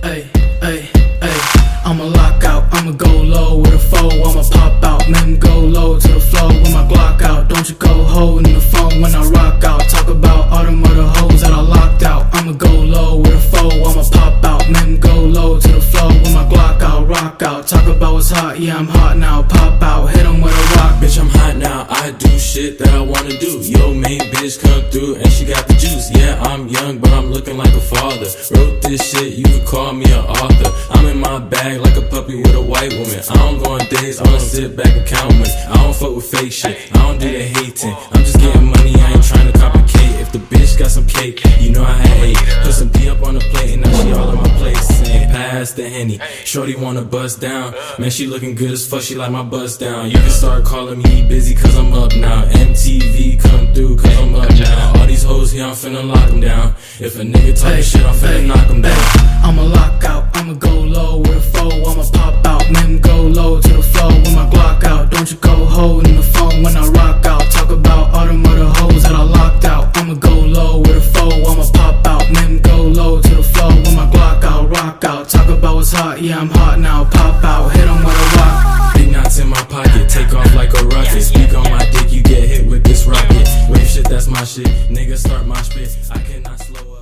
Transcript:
Ay, ay, ay. I'ma lock out, I'ma go low with a foe. I'ma pop out, man, go low to the flow with my Glock out. Don't you go holding the phone when I rock out. Talk about all them other hoes that I locked out. I'ma go low with a foe. I'ma pop out, man, go low to the flow with my Glock out. Rock out, talk about what's hot. Yeah, I'm hot now. Pop out, hit 'em with a rock. Bitch, I'm hot now, I do shit that I wanna do. Yo, main bitch come through and she got the juice. Yeah, I'm young, but I'm looking like a father. Wrote this shit, you could call me an author. I'm in my bag like a puppy with a white woman. I don't go on dates, I wanna sit back and count money. I don't fuck with fake shit, I don't do the hating. I'm just getting money, I ain't trying to complicate. If the bitch got some cake, you know I had eight. Put some D up on the plate and now she all in my place. Saying pass the Henny, shorty wanna bust down. Man, she looking good as fuck, she like my bust down. You can start calling me busy cause I'm up now. MTV come through cause I'm up now. All these hoes here, I'm finna lock them down. If a nigga talking shit, I'm finna knock them down. I'ma lock out, I'ma go low with a foe. I'ma pop out, man, go low to the flow with my Glock out. Don't you go holding the phone when I rock out. Talk about all them other hoes that I locked out. I'ma go low with a foe. I'ma pop out, man, go low to the flow with my Glock out. Rock out, talk about what's hot. Yeah, I'm hot now. Pop out, hit 'em with a rock. Big knots in my pocket, take off like a rocket. Speak on my dick, you get hit with this rocket. Wave shit, that's my shit. Nigga start my spit, I cannot slow up.